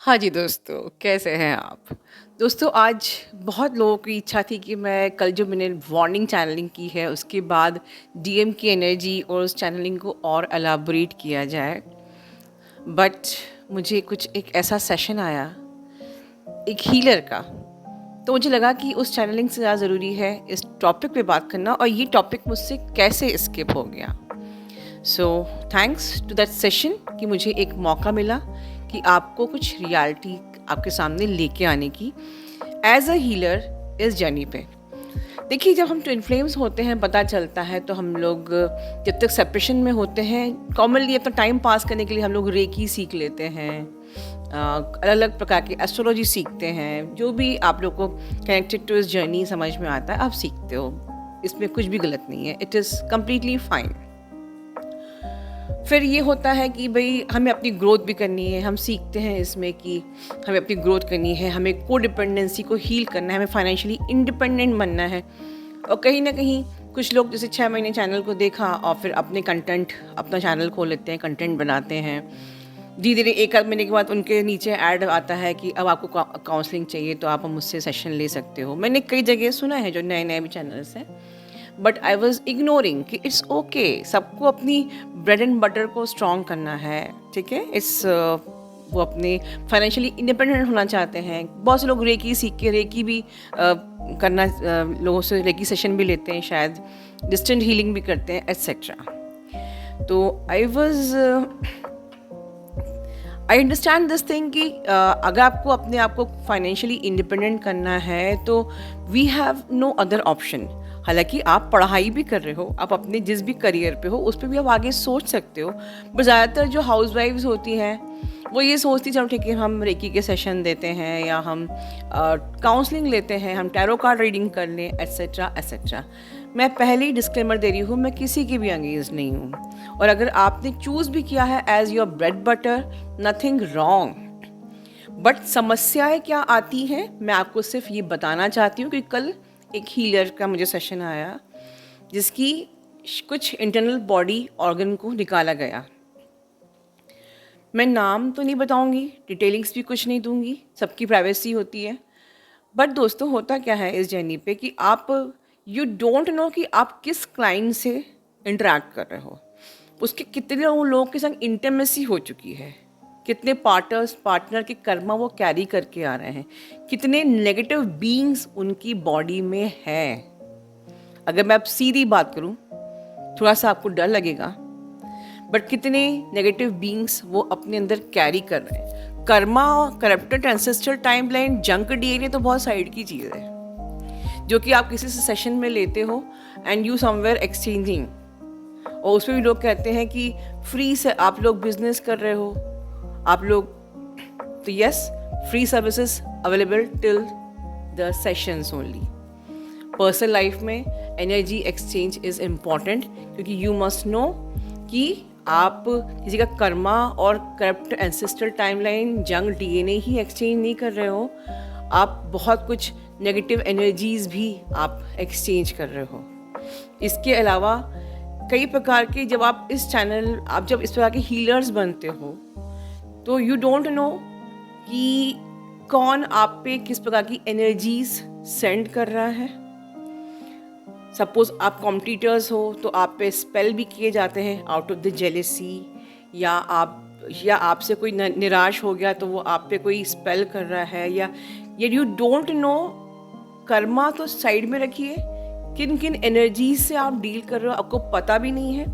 हाँ जी दोस्तों, कैसे हैं आप? दोस्तों आज बहुत लोगों की इच्छा थी कि मैं कल जो मैंने वार्निंग चैनलिंग की है उसके बाद डीएम की एनर्जी और उस चैनलिंग को और एलाबोरेट किया जाए। बट मुझे कुछ एक ऐसा सेशन आया, एक हीलर का, तो मुझे लगा कि उस चैनलिंग से ज़्यादा ज़रूरी है इस टॉपिक पे बात करना और ये टॉपिक मुझसे कैसे स्किप हो गया। So thanks to that session कि मुझे एक मौका मिला कि आपको कुछ रियलिटी आपके सामने लेके आने की एज अ हीलर इस जर्नी पे। देखिए, जब हम ट्विन फ्लेम्स होते हैं पता चलता है तो हम लोग जब तक सेपरेशन में होते हैं कॉमनली अपना टाइम पास करने के लिए हम लोग रेकी सीख लेते हैं, अलग अलग प्रकार की एस्ट्रोलॉजी सीखते हैं। जो भी आप लोग को कनेक्टेड टू इस जर्नी समझ में आता है आप सीखते हो, इसमें कुछ भी गलत नहीं है, इट इज़ कम्प्लीटली फाइन। फिर ये होता है कि भई हमें अपनी ग्रोथ भी करनी है, हम सीखते हैं इसमें कि हमें अपनी ग्रोथ करनी है, हमें कोडिपेंडेंसी को हील करना है, हमें फाइनेंशियली इंडिपेंडेंट बनना है। और कहीं न कहीं कुछ लोग जैसे 6 महीने चैनल को देखा और फिर अपने कंटेंट अपना चैनल खोल लेते हैं, कंटेंट बनाते हैं। धीरे-धीरे 1 आध महीने के बाद उनके नीचे ऐड आता है कि अब आपको काउंसलिंग चाहिए तो आप मुझसे सेशन ले सकते हो। मैंने कई जगह सुना है जो नए-नए भी चैनल्स हैं। बट आई वॉज इग्नोरिंग कि इट्स ओके, सबको अपनी ब्रेड एंड बटर को स्ट्रॉन्ग करना है, ठीक है। वो अपने फाइनेंशियली इंडिपेंडेंट होना चाहते हैं। बहुत से लोग रेकी सीख के रेकी भी करना, लोगों से रेकी सेशन भी लेते हैं, शायद डिस्टेंट हीलिंग भी करते हैं एट्सेट्रा। तो आई अंडरस्टैंड दिस थिंग कि अगर आपको अपने आप को फाइनेंशियली इंडिपेंडेंट करना है तो we have no other option. हालांकि आप पढ़ाई भी कर रहे हो, आप अपने जिस भी करियर पे हो उस पर भी आप आगे सोच सकते हो। पर ज़्यादातर जो हाउस वाइफ्स होती हैं वो ये सोचती, चलो ठीक है हम रेकी के सेशन देते हैं या हम काउंसलिंग लेते हैं, हम टैरो कार्ड रीडिंग कर लें एट्सेट्रा एट्सेट्रा। मैं पहले ही डिस्क्लेमर दे रही हूँ, मैं किसी की भी अंगेज नहीं हूँ। और अगर आपने चूज़ भी किया है as your bread butter, nothing wrong. But समस्याएं क्या आती हैं मैं आपको सिर्फ ये बताना चाहती हूँ कि कल एक हीलर का मुझे सेशन आया जिसकी कुछ इंटरनल बॉडी ऑर्गन को निकाला गया। मैं नाम तो नहीं बताऊंगी, डिटेलिंग्स भी कुछ नहीं दूंगी, सबकी प्राइवेसी होती है। बट दोस्तों होता क्या है इस जर्नी पे कि आप यू डोंट नो कि आप किस क्लाइंट से इंटरेक्ट कर रहे हो, उसके कितने लोगों के संग इंटीमेसी हो चुकी है, कितने पार्टनर के कर्मा वो कैरी करके आ रहे हैं, कितने नेगेटिव बीइंग्स उनकी बॉडी में है। अगर मैं अब सीधी बात करूं थोड़ा सा आपको डर लगेगा, बट कितने नेगेटिव बीइंग्स वो अपने अंदर कैरी कर रहे हैं। Karma, corrupted ancestral timeline, junk DNA तो बहुत साइड की चीज़ है जो कि आप किसी से सेशन में लेते हो एंड यू समवेयर एक्सचेंजिंग। और उसमें भी लोग कहते हैं कि फ्री से आप लोग बिजनेस कर रहे हो आप लोग, तो yes, free services available till the sessions only. Personal life में एनर्जी एक्सचेंज इज़ इम्पॉर्टेंट क्योंकि यू मस्ट नो कि आप किसी का कर्मा और करप्ट एंसेस्ट्रल टाइमलाइन, जंग डीएनए ही एक्सचेंज नहीं कर रहे हो, आप बहुत कुछ नेगेटिव एनर्जीज भी आप एक्सचेंज कर रहे हो। इसके अलावा कई प्रकार के, जब आप जब इस प्रकार के हीलर्स बनते हो तो यू डोंट नो कि कौन आप पे किस प्रकार की एनर्जीज सेंड कर रहा है। सपोज आप कॉम्पिटिटर्स हो तो आप पे स्पेल भी किए जाते हैं आउट ऑफ द जेलेसी, या आपसे कोई निराश हो गया तो वो आप पे कोई स्पेल कर रहा है, या यू डोंट नो। कर्मा तो साइड में रखिए, किन किन एनर्जीज से आप डील कर रहे हो आपको पता भी नहीं है।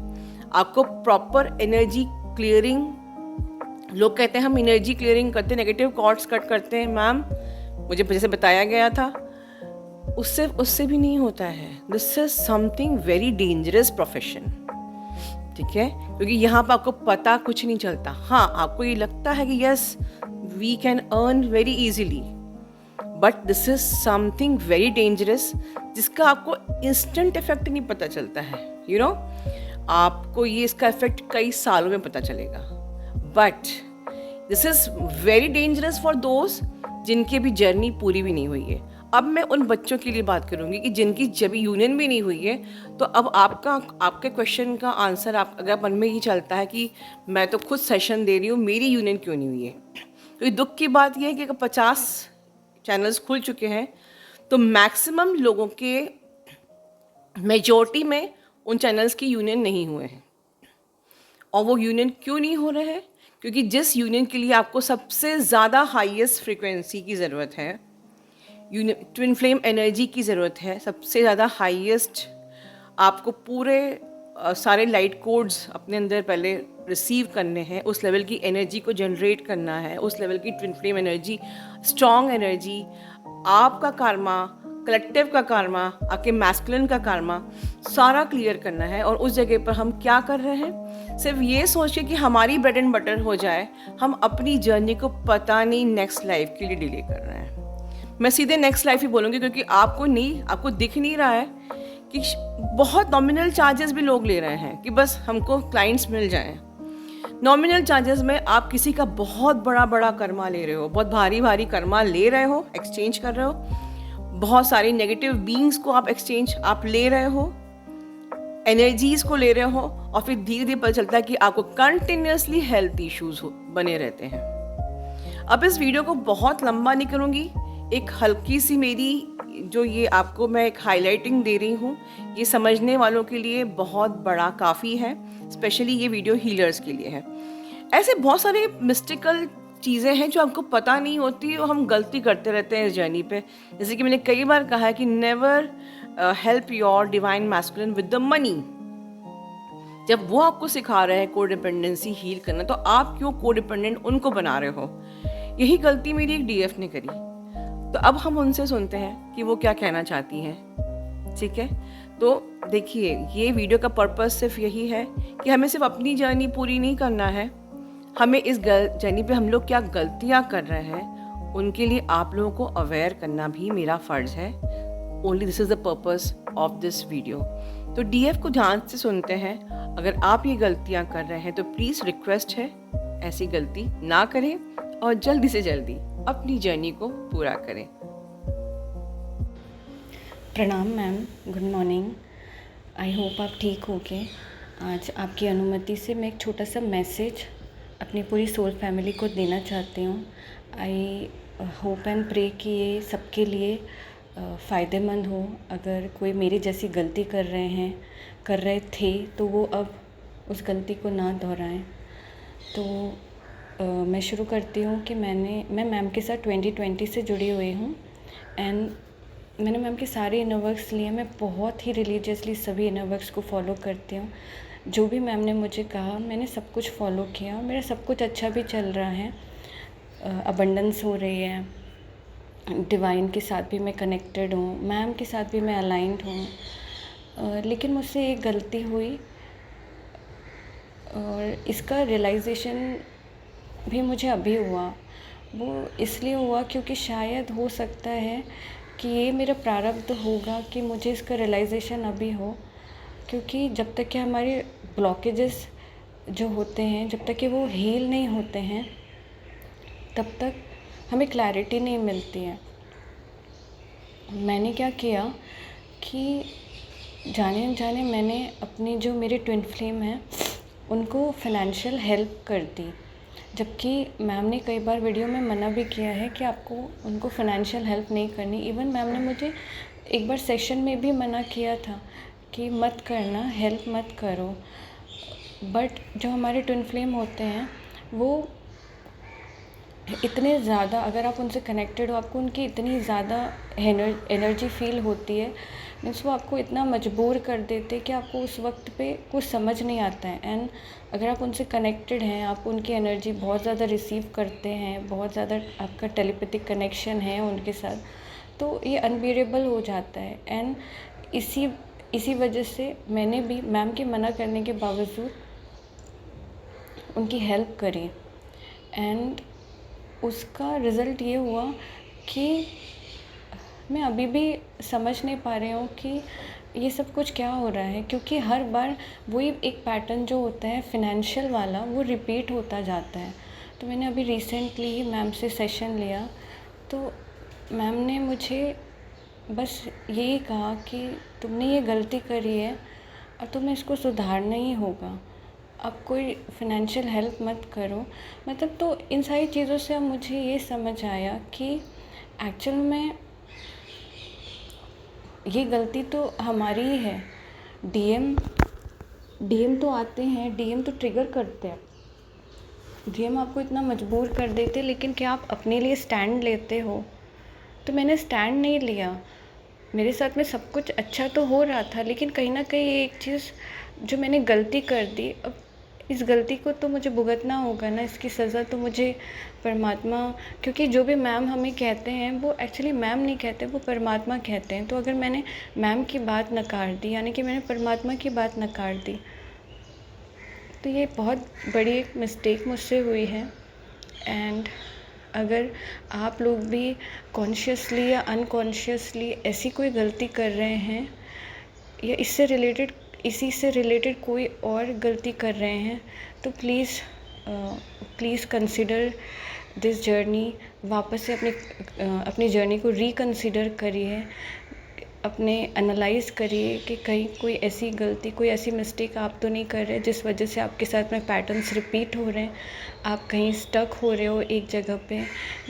आपको प्रॉपर एनर्जी क्लियरिंग, लोग कहते हैं हम एनर्जी क्लियरिंग करते हैं, नेगेटिव कॉर्ड्स कट करते हैं। मैम, मुझे जैसे बताया गया था उससे भी नहीं होता है। This is something very dangerous profession, ठीक है, क्योंकि यहाँ पर आपको पता कुछ नहीं चलता। हाँ, आपको ये लगता है कि yes we can earn very easily, but this is something very dangerous जिसका आपको इंस्टेंट इफेक्ट नहीं पता चलता है। यू नो, आपको ये इसका इफेक्ट कई सालों में पता चलेगा। But this is very dangerous for those जिनकी भी जर्नी पूरी भी नहीं हुई है। अब मैं उन बच्चों के लिए बात करूंगी कि जिनकी जब यूनियन भी नहीं हुई है। तो अब आपके क्वेश्चन का आंसर अगर मन में ही चलता है कि मैं तो खुद सेशन दे रही हूँ, मेरी यूनियन क्यों नहीं हुई है, तो दुख की बात यह है कि अगर 50 चैनल्स खुल चुके हैं तो मैक्सिमम लोगों के मेजॉरिटी में उन चैनल्स की यूनियन नहीं हुए हैं। और वो यूनियन क्यों नहीं हो रहे हैं? क्योंकि जिस यूनियन के लिए आपको सबसे ज़्यादा हाईएस्ट फ्रीक्वेंसी की ज़रूरत है, ट्विन फ्लेम एनर्जी की ज़रूरत है, सबसे ज़्यादा हाईएस्ट आपको पूरे सारे लाइट कोड्स अपने अंदर पहले रिसीव करने हैं, उस लेवल की एनर्जी को जनरेट करना है, उस लेवल की twin flame energy, strong energy, आपका कार्मा, कलेक्टिव का कार्मा, आपके मैस्कुलिन का कार्मा सारा क्लियर करना है। और उस जगह पर हम क्या कर रहे हैं? सिर्फ ये सोच के कि हमारी ब्रेड एंड बटर हो जाए, हम अपनी जर्नी को पता नहीं नेक्स्ट लाइफ के लिए डिले कर रहे हैं। मैं सीधे नेक्स्ट लाइफ ही बोलूँगी, क्योंकि आपको दिख नहीं रहा है कि बहुत नॉमिनल चार्जेस भी लोग ले रहे हैं कि बस हमको क्लाइंट्स मिल जाएं। नॉमिनल चार्जेस में आप किसी का बहुत बड़ा बड़ा कर्मा ले रहे हो, बहुत भारी भारी कर्मा ले रहे हो, एक्सचेंज कर रहे हो, बहुत सारी नेगेटिव बीइंग्स को आप ले रहे हो, एनर्जीज को ले रहे हो, और फिर धीरे धीरे पता चलता है कि आपको कंटिन्यूसली हेल्थ इश्यूज बने रहते हैं। अब इस वीडियो को बहुत लंबा नहीं करूँगी, एक हल्की सी मेरी जो ये आपको मैं एक हाईलाइटिंग दे रही हूँ, ये समझने वालों के लिए बहुत बड़ा काफ़ी है। स्पेशली ये वीडियो हीलर्स के लिए है। ऐसे बहुत सारे मिस्टिकल चीज़ें हैं जो आपको पता नहीं होती और हम गलती करते रहते हैं इस जर्नी पे। जैसे कि मैंने कई बार कहा है कि never help your divine masculine with the money. जब वो आपको सिखा रहे हैं कोडिपेंडेंसी हील करना, तो आप क्यों कोडिपेंडेंट उनको बना रहे हो? यही गलती मेरी एक डीएफ ने करी। तो अब हम उनसे सुनते हैं कि वो क्या कहना चाहती हैं। ठीक है, तो देखिए, ये वीडियो का पर्पस सिर्फ यही है कि हमें सिर्फ अपनी जर्नी पूरी नहीं करना है, हमें इस जर्नी पे हम लोग क्या गलतियाँ कर रहे हैं उनके लिए आप लोगों को अवेयर करना भी मेरा फ़र्ज़ है। Only this is the purpose of this video. तो डीएफ को ध्यान से सुनते हैं। अगर आप ये गलतियाँ कर रहे हैं तो प्लीज़ रिक्वेस्ट है, ऐसी गलती ना करें और जल्दी से जल्दी अपनी जर्नी को पूरा करें। प्रणाम ma'am, good morning. I hope आप ठीक होगे। आज आपकी अनुमति से मैं एक छोटा सा मैसेज अपनी पूरी सोल फैमिली को देना चाहती हूँ। आई होप एंड प्रे कि ये सबके लिए फ़ायदेमंद हो। अगर कोई मेरी जैसी गलती कर रहे थे तो वो अब उस गलती को ना दोहराएं। तो मैं शुरू करती हूँ कि मैं मैम के साथ 2020 से जुड़ी हुई हूँ एंड मैंने मैम के सारे इनर वर्क्स लिए। मैं बहुत ही रिलीजियसली सभी इनर वर्क्स को फॉलो करती हूँ। जो भी मैम ने मुझे कहा मैंने सब कुछ फॉलो किया। मेरा सब कुछ अच्छा भी चल रहा है, अबंडेंस हो रही है, डिवाइन के साथ भी मैं कनेक्टेड हूँ, मैम के साथ भी मैं अलाइंड हूँ। लेकिन मुझसे एक गलती हुई और इसका रियलाइजेशन भी मुझे अभी हुआ। वो इसलिए हुआ क्योंकि शायद हो सकता है कि ये मेरा प्रारब्ध होगा कि मुझे इसका रियलाइजेशन अभी हो, क्योंकि जब तक कि हमारे ब्लॉकेजेस जो होते हैं, जब तक कि वो हील नहीं होते हैं, तब तक हमें क्लैरिटी नहीं मिलती है। मैंने क्या किया कि जाने अनजाने मैंने अपनी जो मेरे ट्विन फ्लेम हैं उनको फाइनेंशियल हेल्प कर दी, जबकि मैम ने कई बार वीडियो में मना भी किया है कि आपको उनको फाइनेंशियल हेल्प नहीं करनी। इवन मैम ने मुझे एक बार सेशन में भी मना किया था कि मत करना, हेल्प मत करो। बट जो हमारे ट्विन फ्लेम होते हैं वो इतने ज़्यादा, अगर आप उनसे कनेक्टेड हो, आपको उनकी इतनी ज़्यादा एनर्जी फील होती है, मीन्स वो आपको इतना मजबूर कर देते कि आपको उस वक्त पे कुछ समझ नहीं आता है। एंड अगर आप उनसे कनेक्टेड हैं, आप उनकी एनर्जी बहुत ज़्यादा रिसीव करते हैं, बहुत ज़्यादा आपका टेलीपैथिक कनेक्शन है उनके साथ, तो ये अनबियरेबल हो जाता है। एंड इसी वजह से मैंने भी मैम के मना करने के बावजूद उनकी हेल्प करी एंड उसका रिज़ल्ट ये हुआ कि मैं अभी भी समझ नहीं पा रही हूँ कि ये सब कुछ क्या हो रहा है, क्योंकि हर बार वही एक पैटर्न जो होता है फिनेंशियल वाला वो रिपीट होता जाता है। तो मैंने अभी रिसेंटली ही मैम से सेशन लिया, तो मैम ने मुझे बस यही कहा कि तुमने ये गलती करी है और तुम्हें इसको सुधारना ही होगा। आप कोई फाइनेंशियल हेल्प मत करो। मतलब तो इन सारी चीज़ों से अब मुझे ये समझ आया कि एक्चुअल में ये गलती तो हमारी ही है। डीएम डीएम तो आते हैं, डीएम तो ट्रिगर करते हैं, डीएम आपको इतना मजबूर कर देते, लेकिन क्या आप अपने लिए स्टैंड लेते हो? तो मैंने स्टैंड नहीं लिया। मेरे साथ में सब कुछ अच्छा तो हो रहा था, लेकिन कहीं ना कहीं एक चीज़ जो मैंने गलती कर दी, अब इस गलती को तो मुझे भुगतना होगा ना, इसकी सज़ा तो मुझे परमात्मा, क्योंकि जो भी मैम हमें कहते हैं वो एक्चुअली मैम नहीं कहते, वो परमात्मा कहते हैं। तो अगर मैंने मैम की बात नकार दी, यानी कि मैंने परमात्मा की बात नकार दी, तो ये बहुत बड़ी एक मिस्टेक मुझसे हुई है। एंड अगर आप लोग भी कॉन्शियसली या अनकॉन्शियसली ऐसी कोई गलती कर रहे हैं, या इसी से रिलेटेड कोई और गलती कर रहे हैं, तो प्लीज़ कंसिडर दिस जर्नी। वापस से अपनी जर्नी को रिकंसिडर करिए, अपने एनालाइज़ करिए कि कहीं कोई ऐसी गलती, कोई ऐसी मिस्टेक आप तो नहीं कर रहे जिस वजह से आपके साथ में पैटर्न्स रिपीट हो रहे हैं, आप कहीं स्टक हो रहे हो एक जगह पे,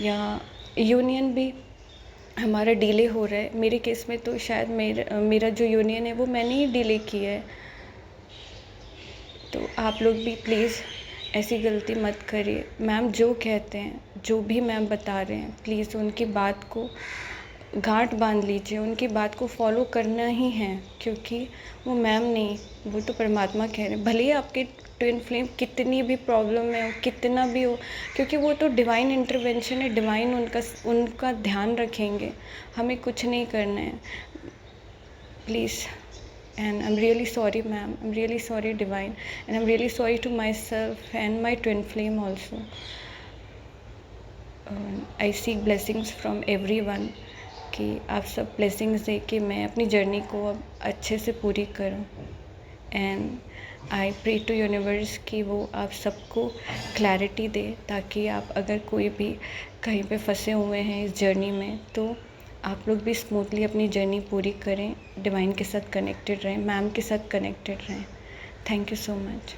या यूनियन भी हमारा डिले हो रहा है। मेरे केस में तो शायद मेरा जो यूनियन है वो मैंने ही डिले किया है। तो आप लोग भी प्लीज़ ऐसी गलती मत करिए। मैम जो कहते हैं, जो भी मैम बता रहे हैं, प्लीज़ उनकी बात को गांठ बांध लीजिए, उनकी बात को फॉलो करना ही है, क्योंकि वो मैम नहीं, वो तो परमात्मा कह रहे हैं। भले ही आपके ट्विन फ्लेम कितनी भी प्रॉब्लम है, कितना भी हो, क्योंकि वो तो डिवाइन इंटरवेंशन है, डिवाइन उनका ध्यान रखेंगे, हमें कुछ नहीं करना है। Please, and I'm really sorry ma'am, I'm really sorry divine, and I'm really sorry to myself and my twin flame also. I seek blessings from everyone कि आप सब blessings दे कि मैं अपनी जर्नी को अब अच्छे से पूरी करूं, and I pray to universe कि वो आप सबको क्लैरिटी दे, ताकि आप अगर कोई भी कहीं पे फंसे हुए हैं इस जर्नी में, तो आप लोग भी स्मूथली अपनी जर्नी पूरी करें, डिवाइन के साथ कनेक्टेड रहें, मैम के साथ कनेक्टेड रहें। Thank you so much.